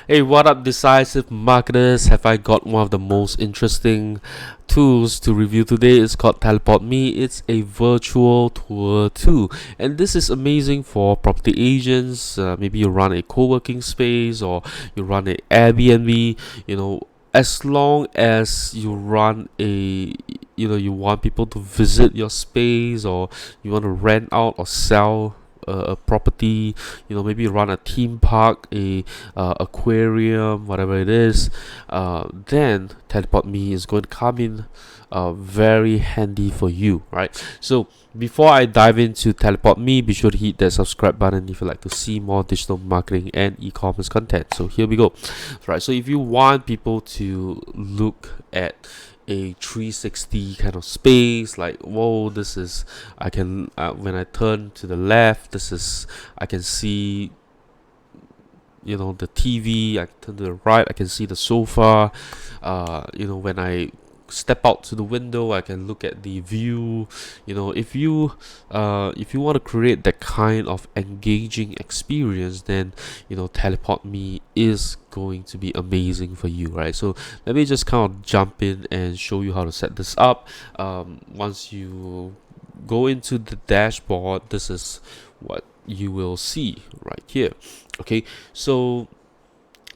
Hey, what up, decisive marketers? Have I got one of the most interesting tools to review today? It's called TeliportMe. It's a virtual tour tool, and this is amazing for property agents. Maybe you run a co-working space or you run a Airbnb. As long as you run a you want people to visit your space, or you want to rent out or sell a property, maybe you run a theme park, a aquarium, whatever it is, then TeliportMe is going to come in very handy for you, right? So before I dive into TeliportMe, be sure to hit that subscribe button if you like to see more digital marketing and e-commerce content. So here we go. Right, so if you want people to look at a 360 kind of space, like, whoa, this is, I can when I turn to the left, this is, I can see the TV. I can turn to the right, I can see the sofa. When I step out to the window, I can look at the view. If you want to create that kind of engaging experience, then TeliportMe is going to be amazing for you, right? So let me just kind of jump in and show you how to set this up. Once you go into the dashboard, this is what you will see right here. Okay, so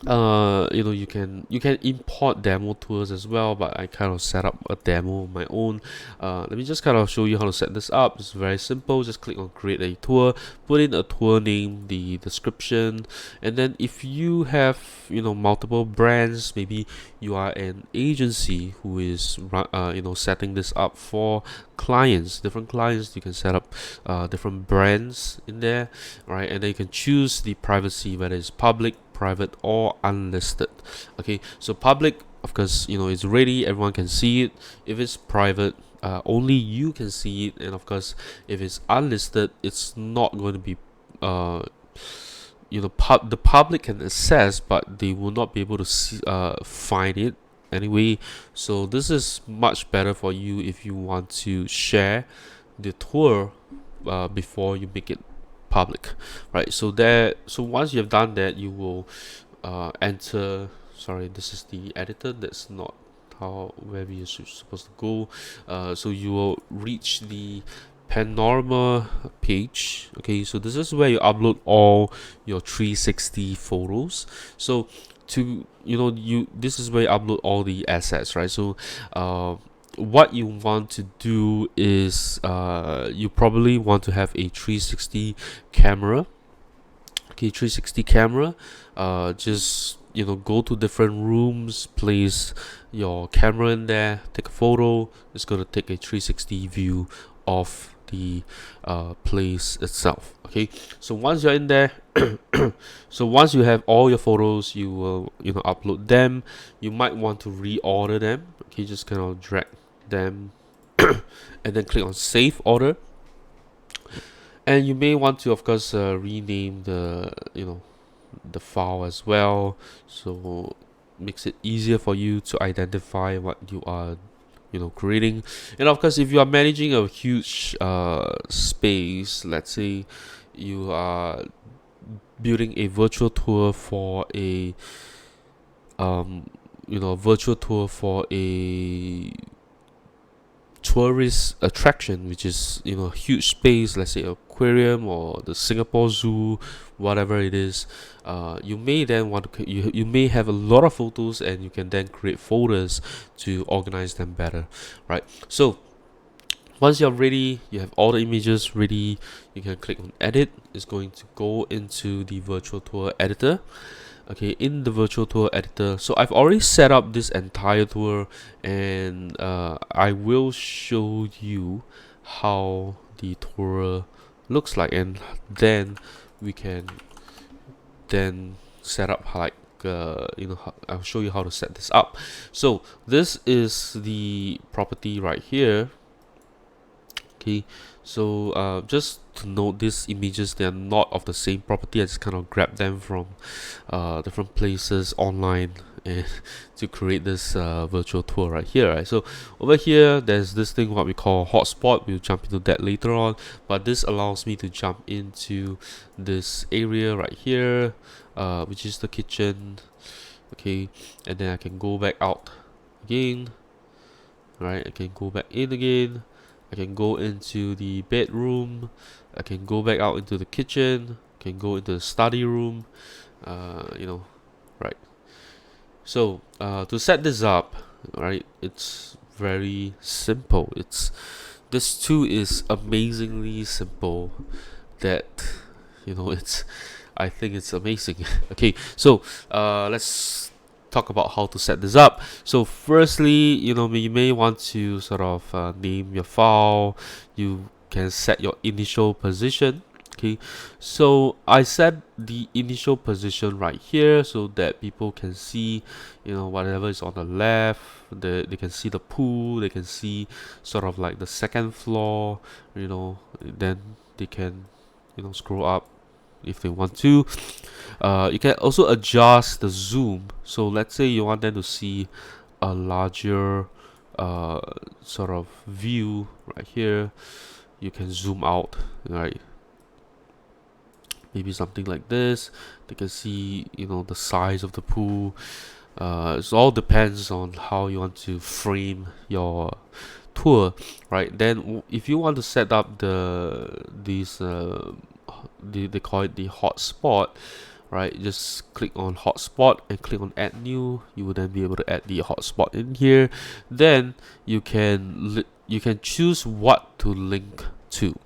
you can import demo tours as well, but I kind of set up a demo of my own. Let me just kind of show you how to set this up. It's very simple. Just click on create a tour, put in a tour name, the description, and then if you have multiple brands, maybe you are an agency who is setting this up for different clients, you can set up different brands in there, right? And then you can choose the privacy, whether it's public, private, or unlisted. Okay, so public, of course, it's ready, everyone can see it. If it's private, only you can see it. And of course, if it's unlisted, it's not going to be the public can access, but they will not be able to see, find it anyway. So this is much better for you if you want to share the tour before you make it public, right? So once you have done that, you will enter. Sorry, this is the editor. That's not where we are supposed to go. So you will reach the panorama page. Okay, so this is where you upload all your 360 photos. So this is where you upload all the assets, right? So what you want to do is you probably want to have a 360 camera. Okay, 360 camera. Just go to different rooms, place your camera in there, take a photo. It's going to take a 360 view of the place itself. Okay, so once you're in there, so once you have all your photos, you will upload them. You might want to reorder them. Okay, just kind of drag them and then click on save order. And you may want to, of course, rename the the file as well, so makes it easier for you to identify what you are creating. And of course, if you are managing a huge space, let's say you are building a virtual tour for a tourist attraction, which is a huge space, let's say aquarium or the Singapore Zoo, whatever it is, you may then want to you may have a lot of photos, and you can then create folders to organize them better, right? So once you're ready, you have all the images ready, you can click on edit. It's going to go into the virtual tour editor. Okay, in the virtual tour editor, so I've already set up this entire tour, and I will show you how the tour looks like, and then we can then set up like I'll show you how to set this up. So this is the property right here. Okay, so just to note, these images, they are not of the same property. I just kind of grab them from different places online, and to create this virtual tour right here, right? So over here there's this thing what we call hotspot. We'll jump into that later on, but this allows me to jump into this area right here, which is the kitchen. Okay, and then I can go back out again, right? I can go back in again, I can go into the bedroom, I can go back out into the kitchen, I can go into the study room, right? So to set this up, right, it's very simple. This tool is amazingly simple that it's I think it's amazing. Okay, so let's talk about how to set this up. So firstly, you may want to sort of name your file. You can set your initial position. Okay, so I set the initial position right here so that people can see whatever is on the left. They can see the pool, they can see sort of like the second floor, then they can scroll up if they want to. You can also adjust the zoom. So let's say you want them to see a larger sort of view right here. You can zoom out, right? Maybe something like this. They can see the size of the pool. It all depends on how you want to frame your tour, right? Then if you want to set up they call it the hotspot, right? Just click on hotspot and click on add new. You will then be able to add the hotspot in here. Then you can choose what to link to.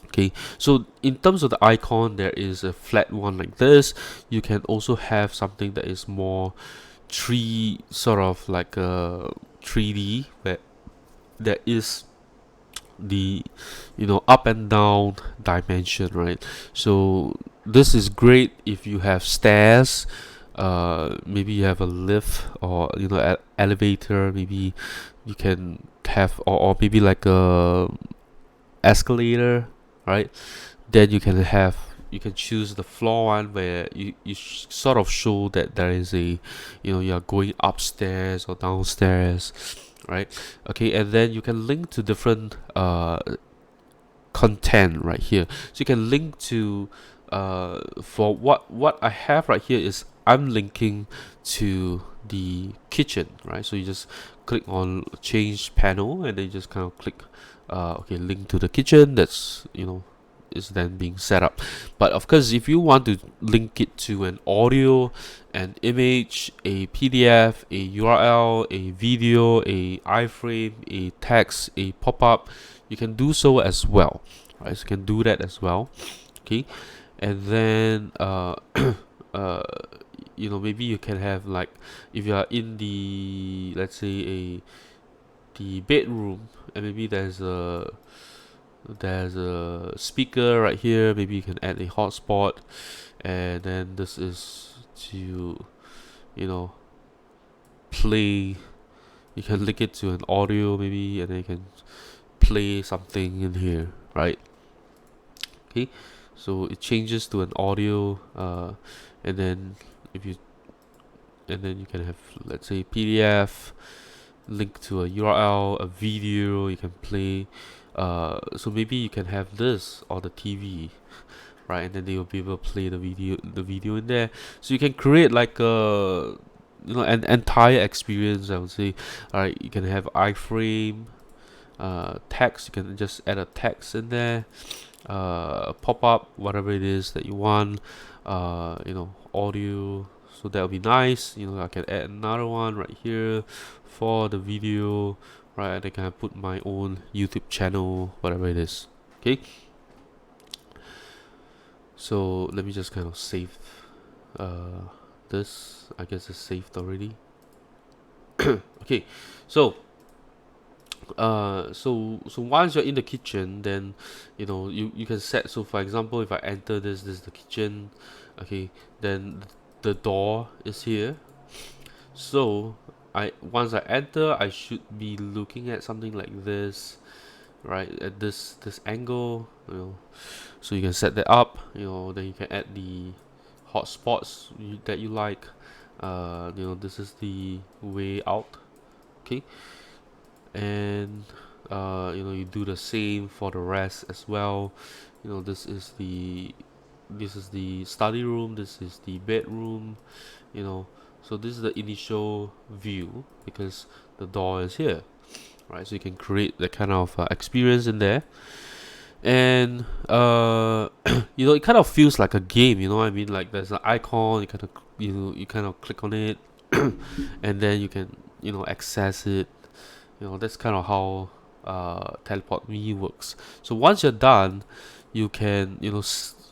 Okay, so in terms of the icon, there is a flat one like this. You can also have something that is more sort of like a 3D, where there is the up and down dimension, right? So this is great if you have stairs, maybe you have a lift, or elevator. Maybe you can have, or maybe like a escalator, right? Then you can choose the floor one where you sort of show that there is a you're going upstairs or downstairs, right? Okay, and then you can link to different content right here. So you can link to for what I have right here is I'm linking to the kitchen, right? So you just click on change panel, and then you just kind of click okay, link to the kitchen. That's is then being set up. But of course, if you want to link it to an audio, an image, a PDF, a URL, a video, a iframe, a text, a pop-up, you can do so as well, right? So you can do that as well. Okay, and then maybe you can have, like, if you are in the, let's say, the bedroom, and maybe there's a speaker right here. Maybe you can add a hotspot, and then this is to play. You can link it to an audio maybe, and then you can play something in here, right? Okay, so it changes to an audio, and then you can have, let's say, PDF, link to a URL, a video you can play. So maybe you can have this on the TV, right? And then they will be able to play the video in there. So you can create like a an entire experience, I would say. All right, you can have iframe, text. You can just add a text in there, pop up, whatever it is that you want. Audio. So that would be nice. I can add another one right here for the video, right? And I can put my own YouTube channel, whatever it is. Okay. So let me just kind of save this. I guess it's saved already. Okay. So once you're in the kitchen, then you can set. So for example, if I enter this is the kitchen. Okay, then the door is here. So once I enter, I should be looking at something like this, right? At this angle, so you can set that up. Then you can add the hotspots that you like. This is the way out. Okay, and you do the same for the rest as well. This is the study room, this is the bedroom, you know so this is the initial view because the door is here, right? So you can create that kind of experience in there. And it kind of feels like a game, you know what I mean? Like there's an icon, you kind of click on it, and then you can access it. That's kind of how TeliportMe works. So once you're done, you can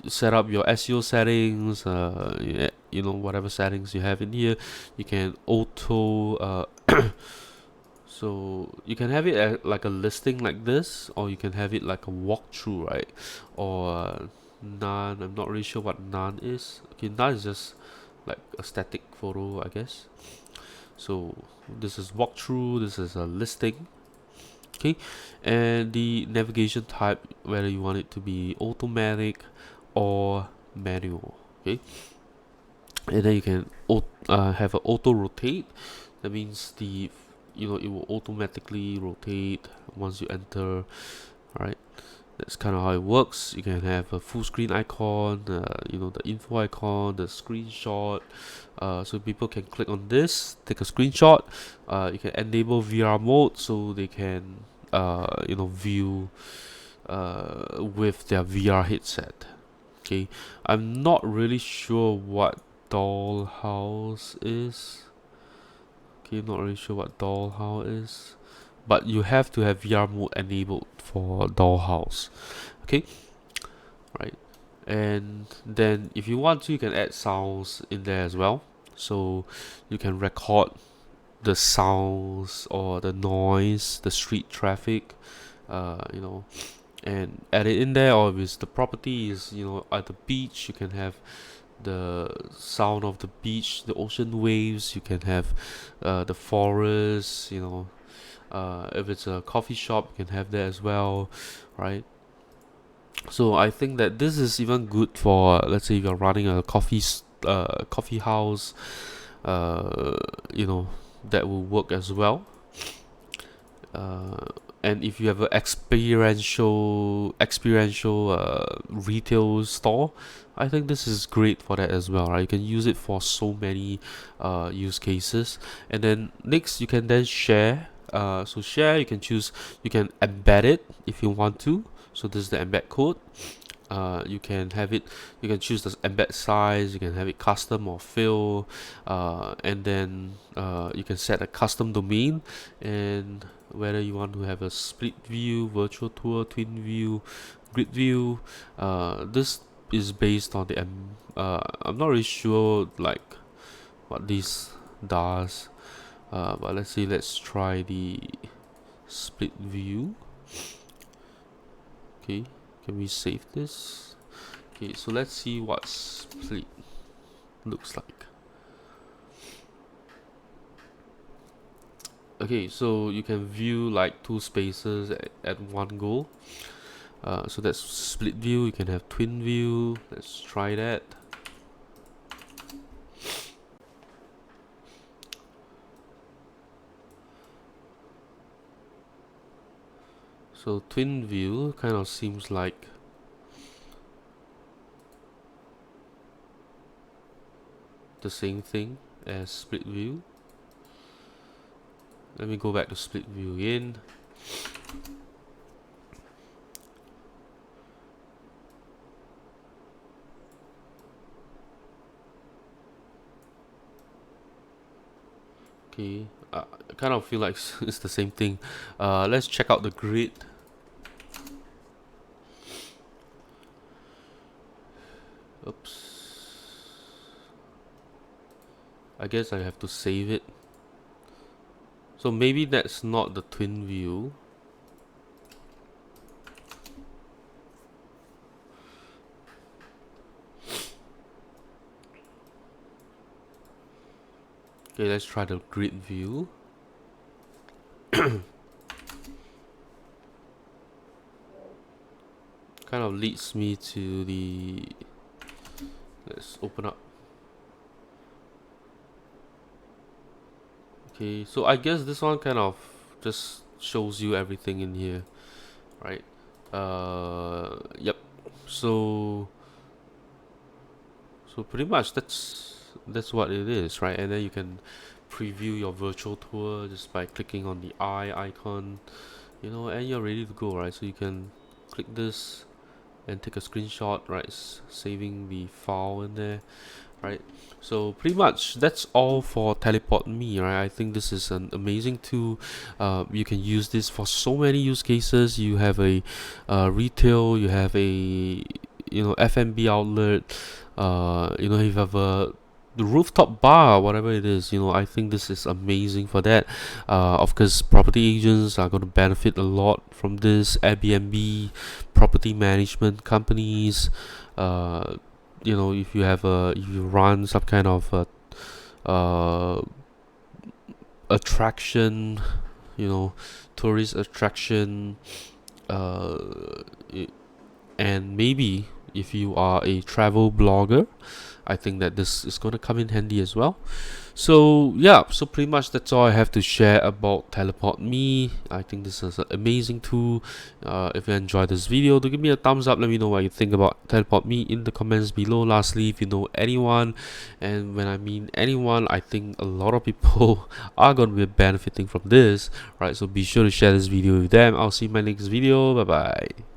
set up your SEO settings, whatever settings you have in here. You can auto so you can have it like a listing like this, or you can have it like a walkthrough, right? Or none. I'm not really sure what none is. Okay, none is just like a static photo, I guess. So this is walkthrough. This is a listing. Okay, and the navigation type, whether you want it to be automatic or manual. Okay, and then you can have an auto rotate. That means it will automatically rotate once you enter. All right, that's kind of how it works. You can have a full screen icon, the info icon, the screenshot. So people can click on this, take a screenshot. You can enable VR mode so they can view with their VR headset. Okay, I'm not really sure what dollhouse is. Okay, not really sure what dollhouse is, but you have to have VR mode enabled for dollhouse. Okay, right. And then if you want to, you can add sounds in there as well. So you can record the sounds or the noise, the street traffic, and add it in there. Or if it's the property is at the beach, you can have the sound of the beach, the ocean waves. You can have the forest. If it's a coffee shop, you can have that as well, right? So I think that this is even good for, let's say, if you're running a coffee house, uh, you know, that will work as well. Uh, and if you have an experiential retail store, I think this is great for that as well, right? You can use it for so many use cases. And then next, you can then share. So share, you can embed it if you want to. So this is the embed code. You can have it. You can choose the embed size. You can have it custom or fill, and then you can set a custom domain, and whether you want to have a split view, virtual tour, twin view, grid view. This is based on I'm not really sure like what this does, but let's try the split view. Okay, can we save this? Okay, so let's see what split looks like. Okay, so you can view like two spaces at one go. So that's split view. You can have twin view. Let's try that. So twin view kind of seems like the same thing as split view. Let me go back to split view again. Okay, I kind of feel like it's the same thing. Let's check out the grid. Oops. I guess I have to save it. So maybe that's not the twin view. Okay, let's try the grid view. Kind of leads me to the... Let's open up. Okay, so I guess this one kind of just shows you everything in here, right? Yep. So pretty much that's what it is, right? And then you can preview your virtual tour just by clicking on the eye icon, and you're ready to go, right? So you can click this and take a screenshot, right? Saving the file in there, right? So pretty much that's all for TeliportMe, right? I think this is an amazing tool. You can use this for so many use cases. You have a retail, you have a F&B outlet, if you have a the rooftop bar, whatever it is, I think this is amazing for that. Of course, property agents are going to benefit a lot from this. Airbnb, property management companies, if you run some kind of uh, attraction, tourist attraction, uh, and maybe if you are a travel blogger, I think that this is going to come in handy as well. So yeah, so pretty much that's all I have to share about TeliportMe. I think this is an amazing tool. If you enjoyed this video, do give me a thumbs up. Let me know what you think about TeliportMe in the comments below. Lastly, if you know anyone, and when I mean anyone, I think a lot of people are going to be benefiting from this, right? So be sure to share this video with them. I'll see you in my next video. Bye bye.